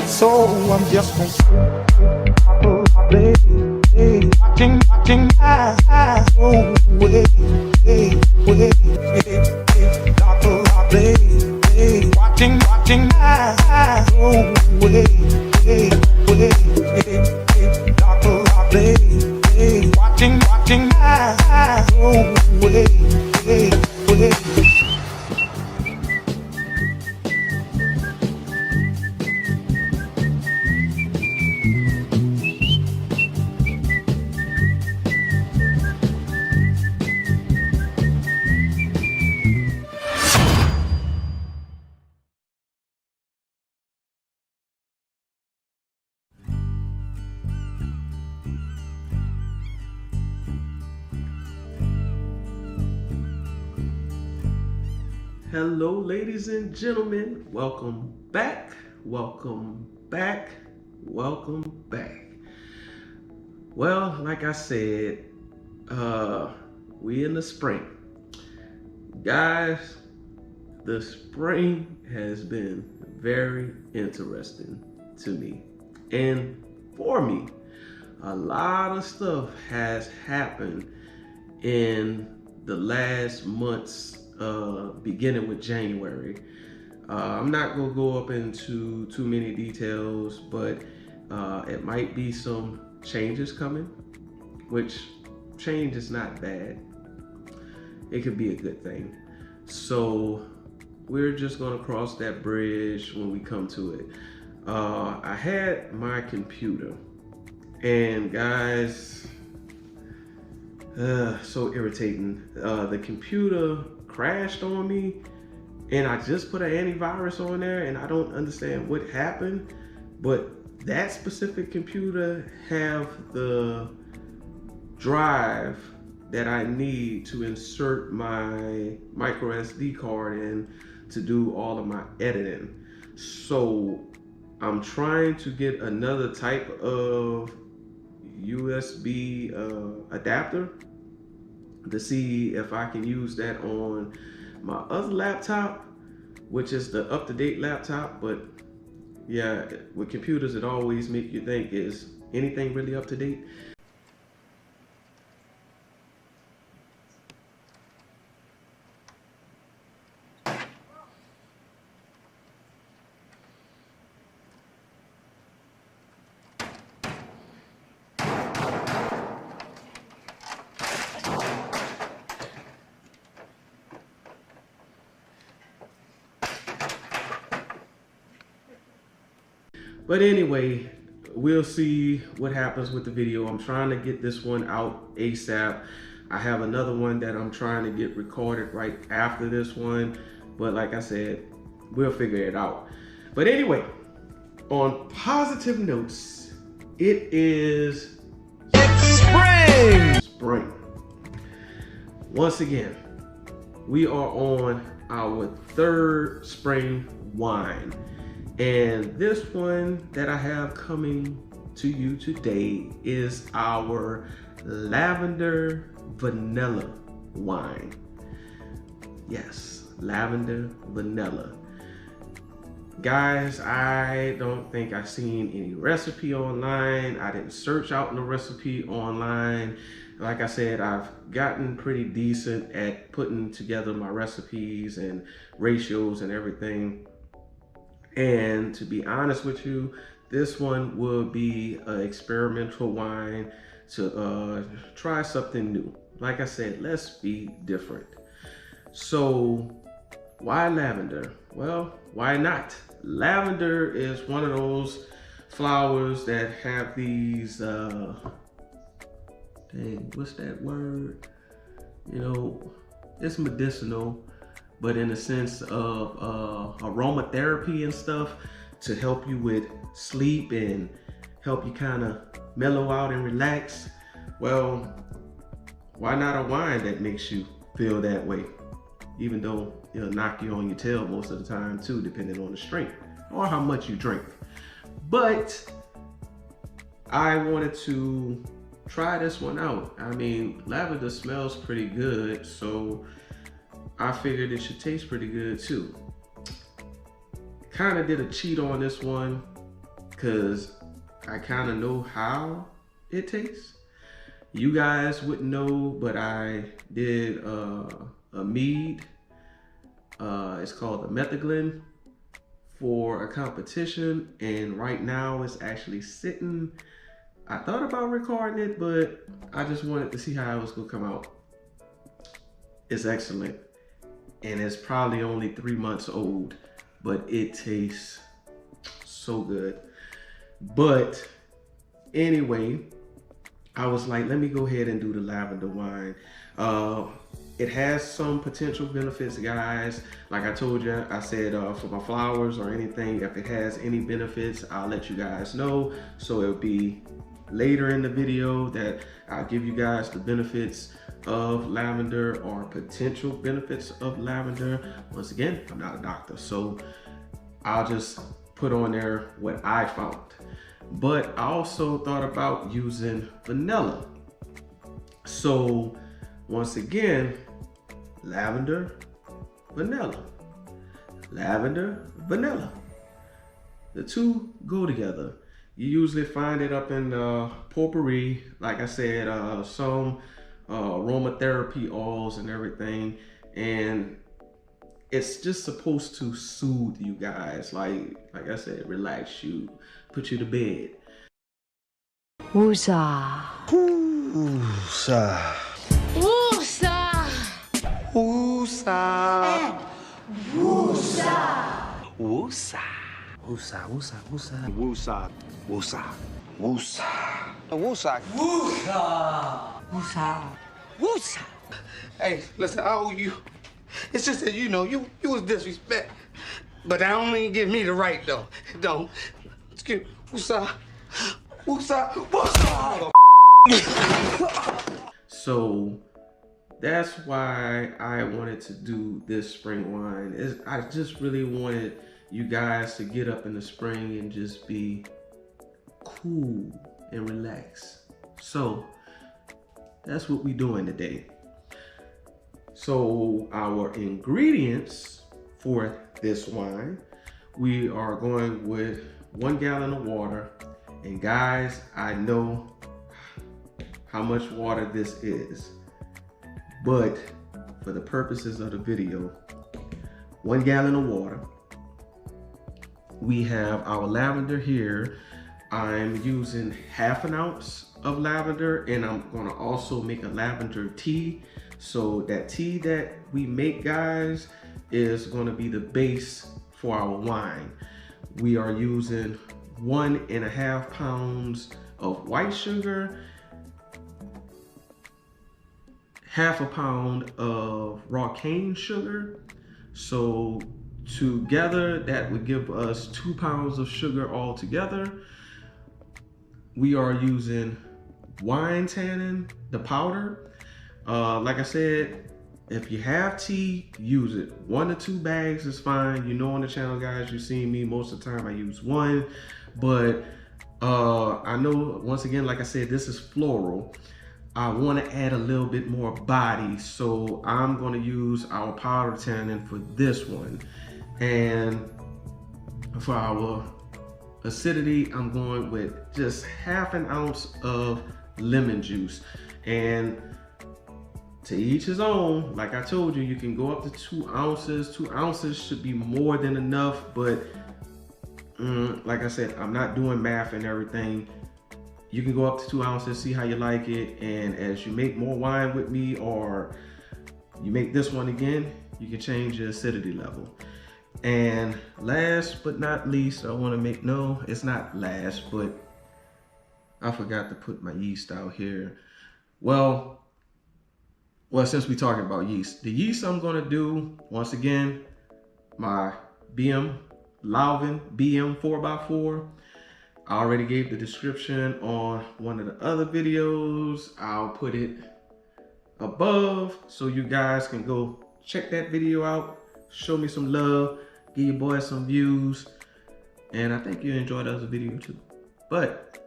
So I'm just gonna play, watching my eyes away, Dr. Play, watching my eyes away, Dr. Play, watching my eyes away. Hello, ladies and gentlemen. Welcome back. Welcome back. Welcome back. Well, like I said, we in the spring. Guys, the spring has been very interesting to me. And for me, a lot of stuff has happened in the last months, beginning with January. I'm not gonna go up into too many details, but it might be some changes coming, which change is not bad. It could be a good thing. So we're just gonna cross that bridge when we come to it. I had my computer, and guys, so irritating. The computer crashed on me, and I just put an antivirus on there, and I don't understand what happened, but that specific computer have the drive that I need to insert my micro SD card in to do all of my editing. So I'm trying to get another type of USB adapter to see if I can use that on my other laptop, which is the up-to-date laptop. But yeah, with computers, it always make you think, is anything really up to date? But anyway, we'll see what happens with the video. I'm trying to get this one out ASAP. I have another one that I'm trying to get recorded right after this one. But like I said, we'll figure it out. But anyway, on positive notes, it is spring. Spring. Once again, we are on our third spring wine. And this one that I have coming to you today is our Lavender Vanilla wine. Yes, Lavender Vanilla. Guys, I don't think I've seen any recipe online. I didn't search out no recipe online. Like I said, I've gotten pretty decent at putting together my recipes and ratios and everything. And to be honest with you, this one will be an experimental wine to try something new. Like I said, let's be different. So why lavender? Well, why not? Lavender is one of those flowers that have these, dang, what's that word? You know, it's medicinal, but in the sense of aromatherapy and stuff to help you with sleep and help you kind of mellow out and relax. Well, why not a wine that makes you feel that way? Even though it'll knock you on your tail most of the time too, depending on the strength or how much you drink. But I wanted to try this one out. I mean, lavender smells pretty good, so I figured it should taste pretty good too. Kind of did a cheat on this one. because I kind of know how it tastes. You guys wouldn't know, but I did a mead. It's called the Methaglen for a competition, and right now it's actually sitting. I thought about recording it, but I just wanted to see how it was gonna come out. It's excellent, and it's probably only 3 months old, but it tastes so good. But anyway, I was like, let me go ahead and do the lavender wine. It has some potential benefits, guys. Like I told you, I said for my flowers or anything, if it has any benefits, I'll let you guys know. So it'll be later in the video that I'll give you guys the benefits of lavender or potential benefits of lavender. Once again, I'm not a doctor, so I'll just put on there what I found. But I also thought about using vanilla. So once again, lavender, vanilla, lavender, vanilla. The two go together. You usually find it up in potpourri, like I said, some aromatherapy oils and everything. And it's just supposed to soothe you guys, like I said, relax you, put you to bed. Woosah. Woosah. Woosah. Woosah. Woosah. Woosah. Woosah. Woosah. Woosah. Woosah. Woosah. Woosah. Woosah. Woosah. Woosah. Hey, listen, I owe you. It's just that, you know, you was disrespect. But that don't even give me the right, though. It don't. Excuse me. Woosah. Woosah. Woosah. So that's why I wanted to do this spring wine. I just really wanted you guys to get up in the spring and just be cool and relax. So that's what we're doing today. So our ingredients for this wine, we are going with 1 gallon of water. And guys, I know how much water this is, but for the purposes of the video, 1 gallon of water. We have our lavender here. I'm using ½ an ounce of lavender, and I'm gonna also make a lavender tea. So that tea that we make, guys, is gonna be the base for our wine. We are using 1.5 pounds of white sugar, ½ a pound of raw cane sugar. So together that would give us 2 pounds of sugar altogether. We are using wine tannin, the powder. Like I said, if you have tea, use it. 1 to 2 bags is fine. You know, on the channel, guys, you've seen me most of the time I use 1, but I know, once again, like I said, this is floral. I want to add a little bit more body, so I'm going to use our powder tannin for this one. And for our acidity, I'm going with just ½ an ounce of lemon juice. And to each his own. Like I told you, you can go up to 2 ounces. 2 ounces should be more than enough, but like I said, I'm not doing math and everything. You can go up to 2 ounces, see how you like it. And as you make more wine with me, or you make this one again, you can change your acidity level. And last but not least, I want to make, no, it's not last, but I forgot to put my yeast out here. Well, since we're talking about yeast, the yeast I'm going to do, once again, my Lavender BM 4x4. I already gave the description on one of the other videos. I'll put it above so you guys can go check that video out. Show me some love, give your boy some views, and I think you enjoyed the other video too. But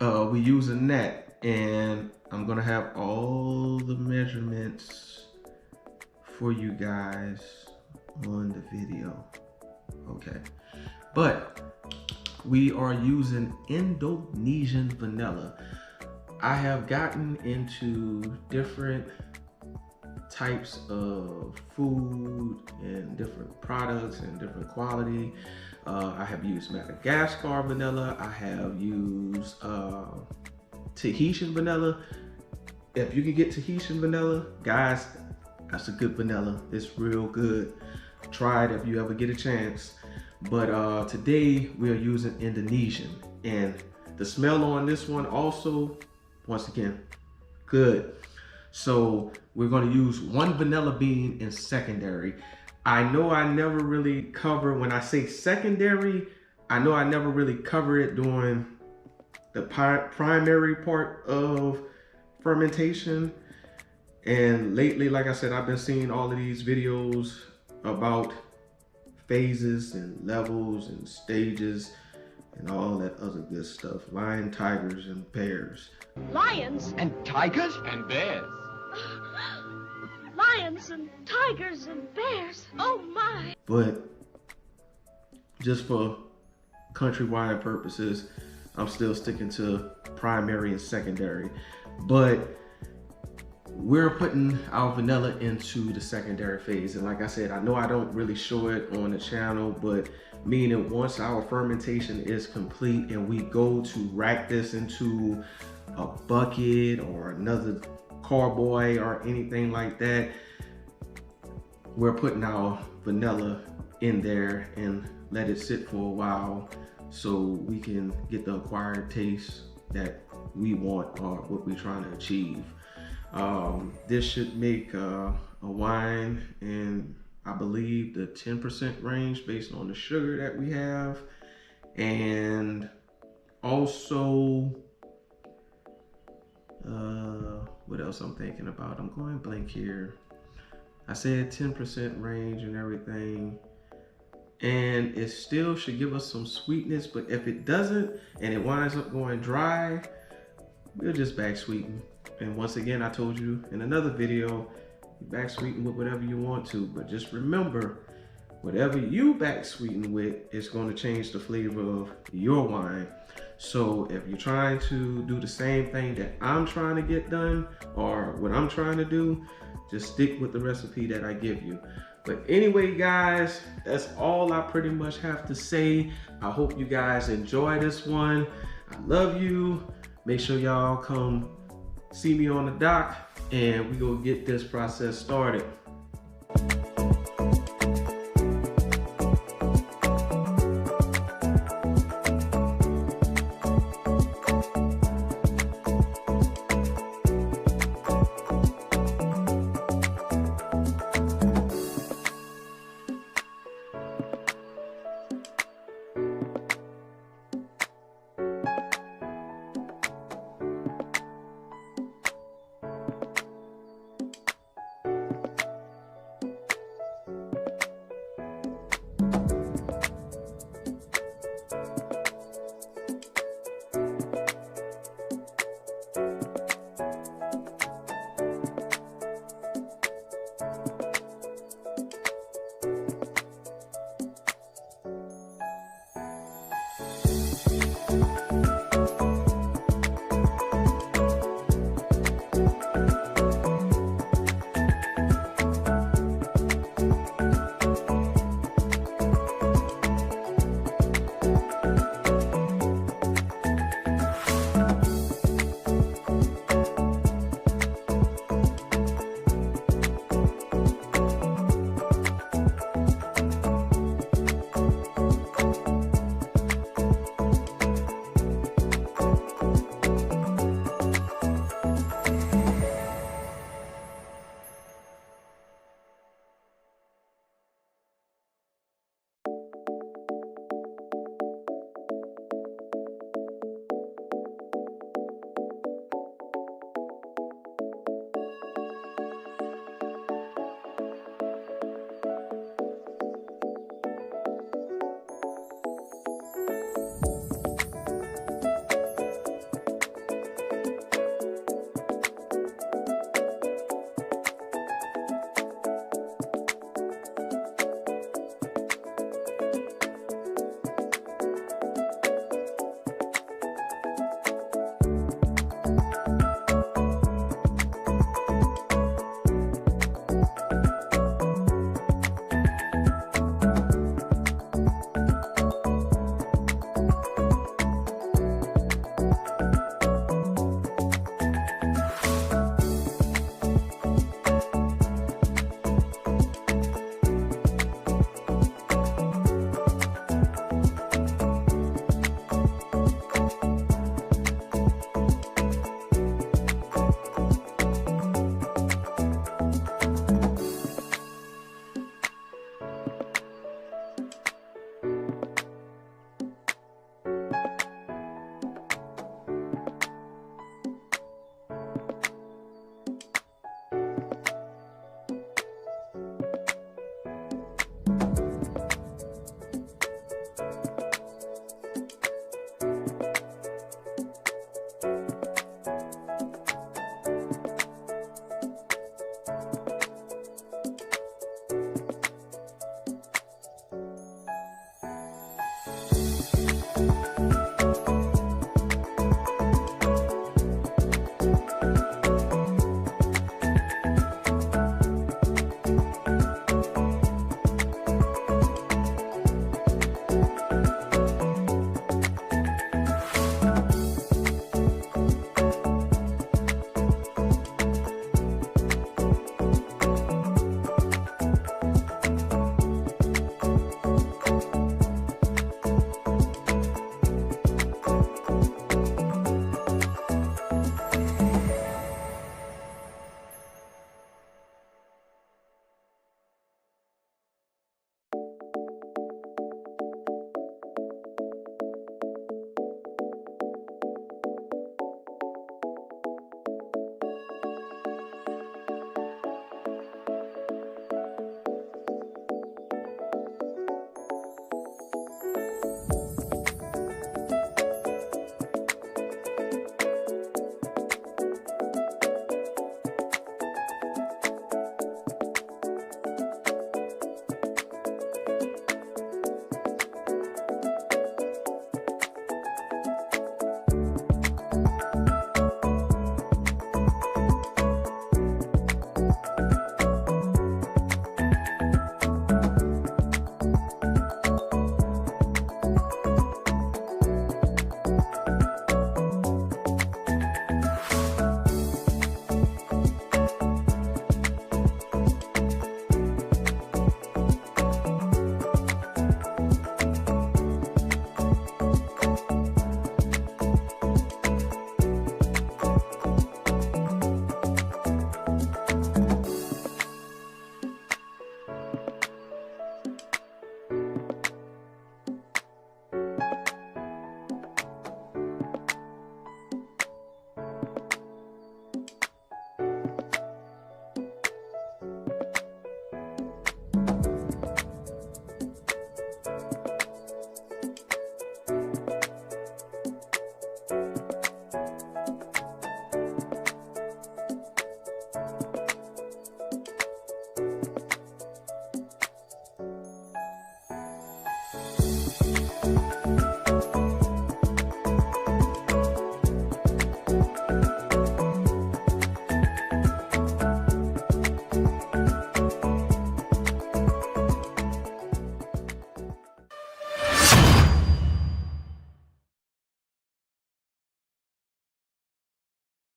we're using that, and I'm gonna have all the measurements for you guys on the video. Okay, but we are using Indonesian vanilla. I have gotten into different types of food and different products and different quality. I have used Madagascar vanilla. I have used Tahitian vanilla. If you can get Tahitian vanilla, guys, that's a good vanilla. It's real good. Try it if you ever get a chance. But today we are using Indonesian, and the smell on this one also, once again, good. So we're going to use 1 vanilla bean in secondary. I know I never really cover, when I say secondary, I know I never really cover it during the primary part of fermentation. And lately, like I said, I've been seeing all of these videos about phases and levels and stages and all that other good stuff. Lion, tigers, and bears. Lions? And tigers? And bears. Lions and tigers and bears. Oh my. But just for countrywide purposes, I'm still sticking to primary and secondary. But we're putting our vanilla into the secondary phase. And like I said, I know I don't really show it on the channel, but meaning once our fermentation is complete and we go to rack this into a bucket or another carboy or anything like that, we're putting our vanilla in there and let it sit for a while so we can get the acquired taste that we want or what we're trying to achieve. This should make a wine in, I believe, the 10% range based on the sugar that we have. And also, what else I'm thinking about? I'm going blank here. I said 10% range and everything. And it still should give us some sweetness, but if it doesn't and it winds up going dry, we'll just back sweeten. And once again, I told you in another video, you back sweeten with whatever you want to, but just remember, whatever you back sweeten with is going to change the flavor of your wine. So if you're trying to do the same thing that I'm trying to get done or what I'm trying to do, just stick with the recipe that I give you. But anyway, guys, that's all I pretty much have to say. I hope you guys enjoy this one. I love you. Make sure y'all come see me on the dock and we go get this process started.